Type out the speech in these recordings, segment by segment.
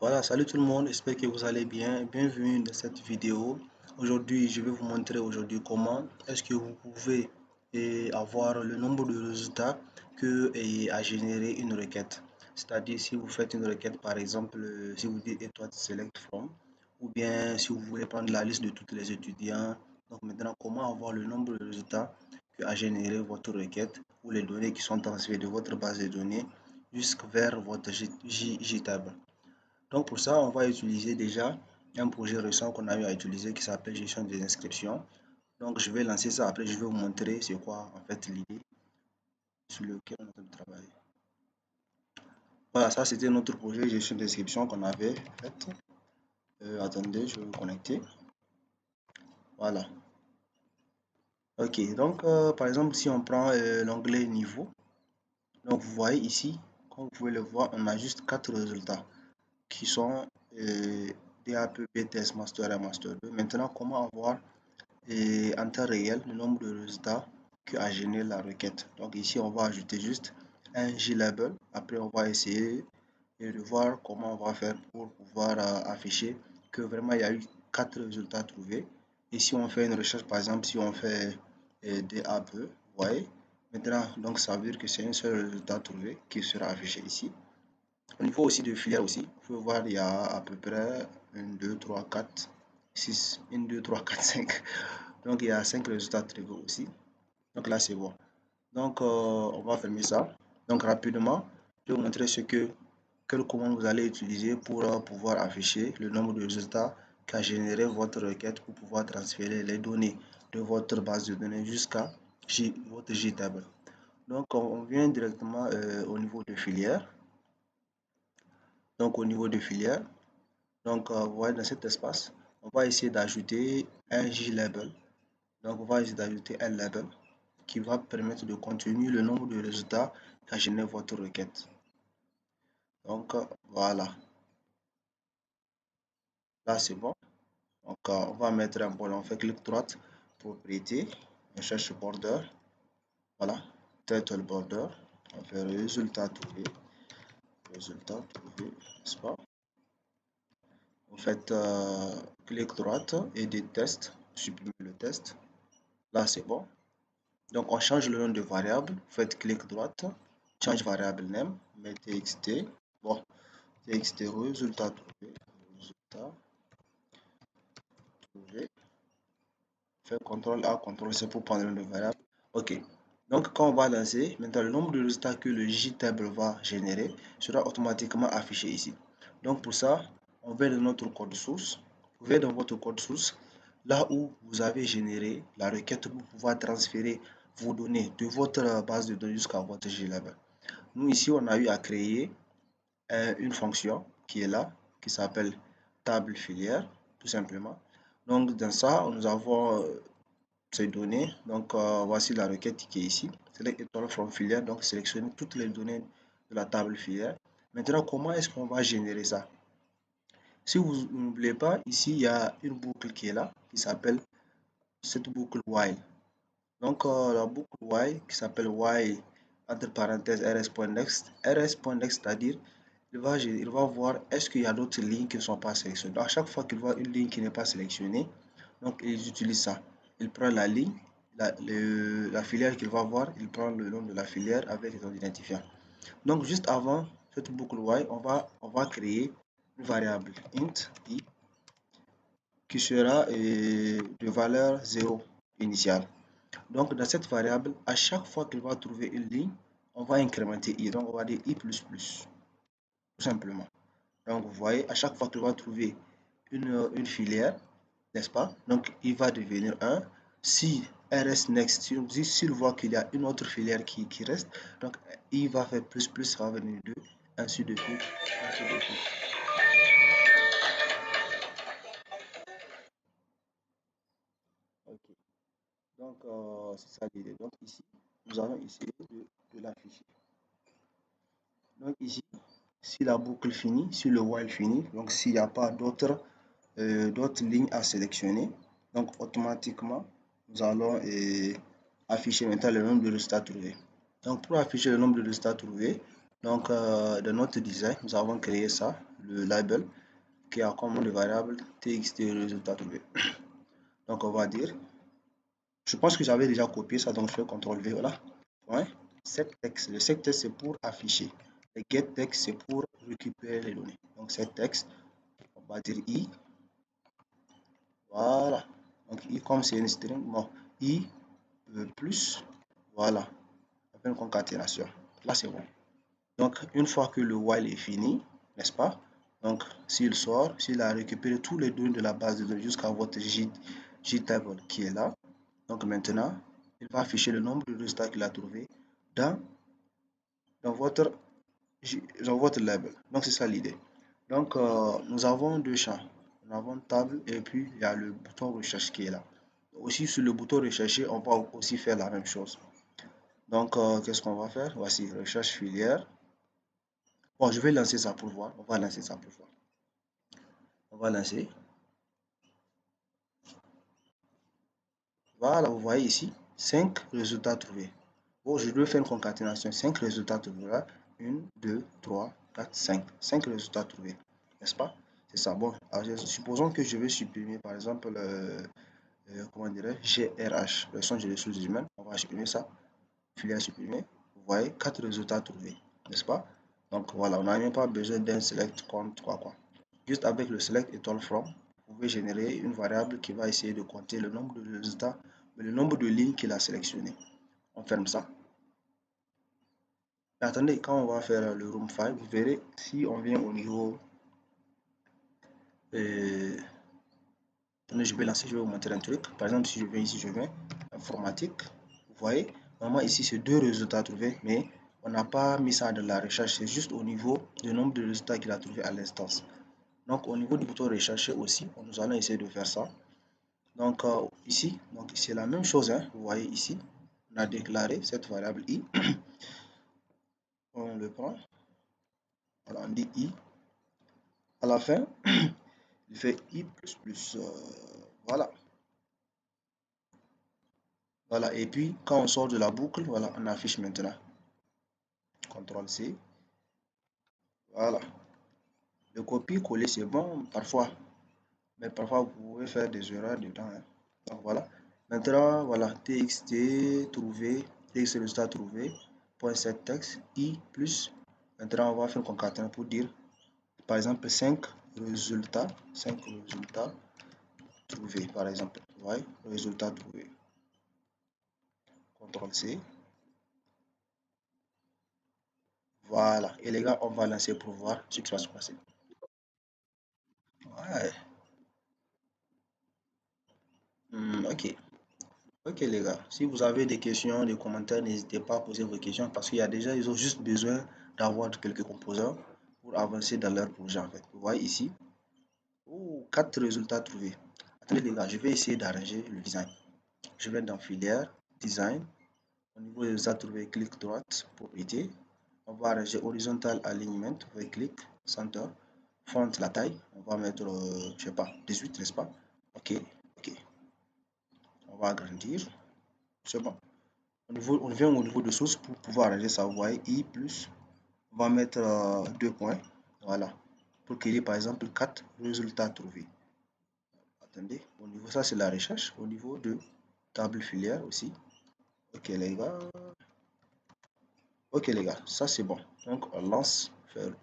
Voilà, salut tout le monde, j'espère que vous allez bien. Bienvenue dans cette vidéo. Aujourd'hui, je vais vous montrer comment est-ce que vous pouvez avoir le nombre de résultats que a généré une requête. C'est-à-dire si vous faites une requête, par exemple, si vous dites étoile select from, ou bien si vous voulez prendre la liste de tous les étudiants. Donc maintenant, comment avoir le nombre de résultats que a généré votre requête ou les données qui sont transférées de votre base de données jusqu'à votre JTable. Donc pour ça, on va utiliser déjà un projet récent qu'on a eu à utiliser qui s'appelle gestion des inscriptions. Donc je vais lancer ça, après je vais vous montrer c'est quoi en fait l'idée sur lequel on est en train de travailler. Voilà, ça c'était notre projet gestion d'inscription qu'on avait fait. Attendez, je vais me connecter. Voilà. Ok, donc par exemple si on prend l'onglet niveau, donc vous voyez ici, comme vous pouvez le voir, on a juste 4 résultats qui sont DAP, BTS, Master 1, Master 2. Maintenant, comment avoir en temps réel le nombre de résultats que a généré la requête. Donc ici, on va ajouter juste un JLabel. Après, on va essayer de voir comment on va faire pour pouvoir afficher que vraiment il y a eu 4 résultats trouvés. Et si on fait une recherche, par exemple, si on fait DAP, vous voyez, maintenant, donc ça veut dire que c'est un seul résultat trouvé qui sera affiché ici. Au niveau aussi de filière aussi, vous pouvez voir, il y a à peu près 1, 2, 3, 4, 6, 1, 2, 3, 4, 5. Donc, il y a 5 résultats triviaux aussi. Donc là, c'est bon. Donc, on va fermer ça. Donc, rapidement, je vais vous montrer quelle commande vous allez utiliser pour pouvoir afficher le nombre de résultats qu'a généré votre requête pour pouvoir transférer les données de votre base de données jusqu'à votre JTable. Donc, on vient directement au niveau de filière. Donc, au niveau de filière, donc, vous voyez dans cet espace, on va essayer d'ajouter un JLabel. Donc, on va essayer d'ajouter un label qui va permettre de contenir le nombre de résultats qu'a généré votre requête. Donc, voilà. Là, c'est bon. Donc, on va mettre un bol. On fait clic droite, propriété. On cherche border. Voilà. Title border. On fait résultat trouvé. Résultat trouvé, n'est-ce pas? Vous faites clic droite, edit test. Supprimer le test. Là, c'est bon. Donc, on change le nom de variable. Faites clic droite. Change variable name. Mettez txt. Bon. Txt résultat trouvé. Résultat trouvé. Fait CTRL A, CTRL C pour prendre le nom de variable. Ok. Donc, quand on va lancer, maintenant le nombre de résultats que le JTable va générer sera automatiquement affiché ici. Donc, pour ça, on va dans notre code source. Vous allez dans votre code source, là où vous avez généré la requête pour pouvoir transférer vos données de votre base de données jusqu'à votre JLabel. Nous, ici, on a eu à créer une fonction qui est là, qui s'appelle table filière, tout simplement. Donc, dans ça, nous avons ces données. Donc, voici la requête qui est ici. Select étoile from filière, donc sélectionner toutes les données de la table filière. Maintenant, comment est-ce qu'on va générer ça? Si vous n'oubliez pas, ici, il y a une boucle qui est là, qui s'appelle cette boucle while. Donc, la boucle while qui s'appelle while entre parenthèses rs.next. rs.next, c'est-à-dire il va voir est-ce qu'il y a d'autres lignes qui ne sont pas sélectionnées. Donc, à chaque fois qu'il voit une ligne qui n'est pas sélectionnée, donc ils utilisent ça. Il prend la ligne, la filière qu'il va voir, il prend le nom de la filière avec les identifiants. Donc, juste avant cette boucle while, on va créer une variable int i qui sera de valeur 0 initiale. Donc, dans cette variable, à chaque fois qu'il va trouver une ligne, on va incrémenter i. Donc, on va dire i++, tout simplement. Donc, vous voyez, à chaque fois qu'il va trouver une filière, n'est-ce pas? Donc, il va devenir 1. Si RS next, s'il voit qu'il y a une autre filière qui reste, donc il va faire plus, ça va venir 2, ainsi de suite, ainsi de suite. Ok. Donc, c'est ça l'idée. Donc, ici, nous allons essayer de l'afficher. Donc, ici, si la boucle finit, si le while finit, donc s'il n'y a pas d'autres lignes à sélectionner, donc automatiquement, nous allons afficher maintenant le nombre de résultats trouvés. Donc, pour afficher le nombre de résultats trouvés, Donc, dans notre design, nous avons créé ça, le label, qui a comme nom de variable txt résultat trouvé. Donc, on va dire, je pense que j'avais déjà copié ça, donc je fais CTRL V, voilà. Point. Set text. Le set text, c'est pour afficher. Le get text, c'est pour récupérer les données. Donc, set text, on va dire i, voilà. Donc, i, comme c'est une string, bon, i plus, voilà, avec une concaténation. Là, c'est bon. Donc, une fois que le while est fini, n'est-ce pas? Donc, s'il sort, s'il a récupéré tous les données de la base de données jusqu'à votre JTable qui est là, donc maintenant, il va afficher le nombre de résultats qu'il a trouvé dans, dans votre, dans votre label. Donc, c'est ça l'idée. Donc, nous avons deux champs. Nous avons table et puis il y a le bouton recherche qui est là. Aussi, sur le bouton rechercher, on va aussi faire la même chose. Donc, qu'est-ce qu'on va faire? Voici, recherche filière. Bon, je vais lancer ça pour voir. On va lancer ça pour voir. On va lancer. Voilà, vous voyez ici, 5 résultats trouvés. Bon, je dois faire une concaténation. 5 résultats trouvés. 1, 2, 3, 4, 5. 5 résultats trouvés. N'est-ce pas? C'est ça. Bon, alors, supposons que je vais supprimer, par exemple, comment dirais-je, GRH, leçon de ressources humaines. On va supprimer ça. Filière supprimée. Vous voyez, 4 résultats trouvés. N'est-ce pas? Donc voilà, on n'a même pas besoin d'un select compte quoi. Juste avec le select étoile from, vous pouvez générer une variable qui va essayer de compter le nombre de résultats, mais le nombre de lignes qu'il a sélectionné. On ferme ça. Mais attendez, quand on va faire le room file, vous verrez si on vient au niveau. Attendez, je vais lancer, je vais vous montrer un truc. Par exemple, si je viens ici, je viens informatique. Vous voyez, normalement ici c'est deux résultats trouvés, mais on n'a pas mis ça dans la recherche. C'est juste au niveau du nombre de résultats qu'il a trouvé à l'instance. Donc au niveau du bouton rechercher aussi, nous allons essayer de faire ça. Donc ici, donc c'est la même chose, hein. Vous voyez ici, on a déclaré cette variable i, on le prend, voilà, on dit i, à la fin, il fait i plus, voilà, voilà, et puis quand on sort de la boucle, voilà, on affiche maintenant, CTRL C, voilà, le copier-coller c'est bon parfois, mais parfois vous pouvez faire des erreurs dedans, hein. Donc voilà, maintenant, voilà, txt trouvé, txt résultat trouvé, point set texte, i plus, maintenant on va faire une concaténation pour dire, par exemple, 5 résultats trouvés, par exemple, vous voyez, résultats trouvés, CTRL C, voilà, et les gars, on va lancer pour voir ce qui va se passer. Ouais, ok. Ok les gars, si vous avez des questions, des commentaires, n'hésitez pas à poser vos questions parce qu'il y a déjà, ils ont juste besoin d'avoir quelques composants pour avancer dans leur projet en fait. Vous voyez ici, oh, 4 résultats trouvés. Attendez les gars, je vais essayer d'arranger le design. Je vais dans filière, design, au niveau des résultats trouvés, clic droite, propriété. On va arranger horizontal alignment, vous voyez, clic, center, font la taille, on va mettre, je sais pas, 18, n'est-ce pas? Ok, ok, on va agrandir, c'est bon. On vient au niveau de source pour pouvoir arranger ça. Vous voyez, i plus, on va mettre 2 points. Voilà. Pour qu'il y ait par exemple 4 résultats trouvés. Attendez, au niveau, ça c'est la recherche. Au niveau de table filière aussi. Ok les gars. Ok les gars, ça c'est bon. Donc on lance, faire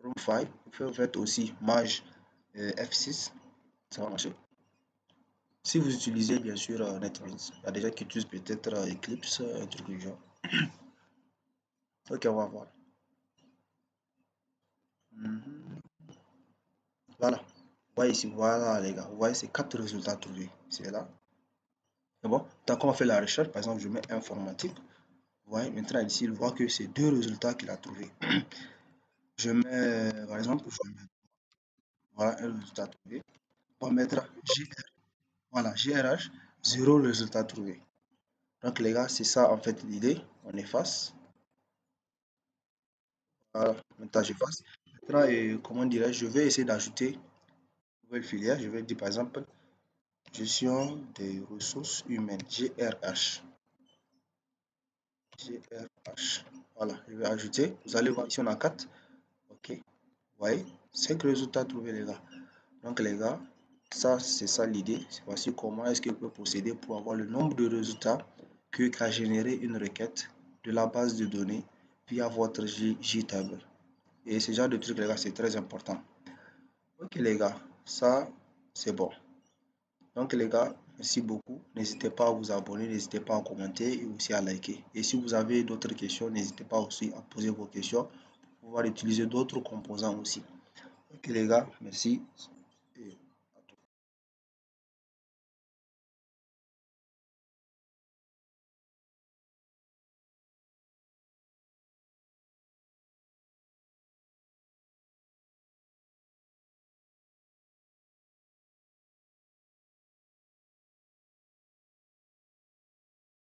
room file. Vous faites aussi maj F6. Ça va marcher. Si vous utilisez bien sûr NetBeans, il y a des gens qui utilisent peut-être Eclipse, un truc du genre. Ok, on va voir. Mhm. Voilà. Vous voyez ici, voilà les gars. Vous voyez, c'est 4 résultats trouvés. C'est là. C'est bon. Tant qu'on fait la recherche, par exemple, je mets informatique. Vous voyez, maintenant ici, il voit que c'est deux résultats qu'il a trouvés. Je mets, par exemple, je mets, voilà un résultat trouvé. On va mettre voilà, GRH, zéro résultat trouvé. Donc les gars, c'est ça en fait l'idée. On efface. Voilà, maintenant j'efface. Maintenant, comment dirais-je, je vais essayer d'ajouter une nouvelle filière. Je vais dire par exemple gestion des ressources humaines, GRH. GRH. Voilà, je vais ajouter. Vous allez voir ici, on a 4. OK. Vous voyez, 5 résultats trouvés, les gars. Donc, les gars, ça, c'est ça l'idée. Voici comment est-ce que vous pouvez procéder pour avoir le nombre de résultats que qu'a généré une requête de la base de données via votre JTable. Et ce genre de truc, les gars, c'est très important. OK, les gars, ça, c'est bon. Donc les gars, merci beaucoup. N'hésitez pas à vous abonner, n'hésitez pas à commenter et aussi à liker. Et si vous avez d'autres questions, n'hésitez pas aussi à poser vos questions pour pouvoir utiliser d'autres composants aussi. Ok les gars, merci.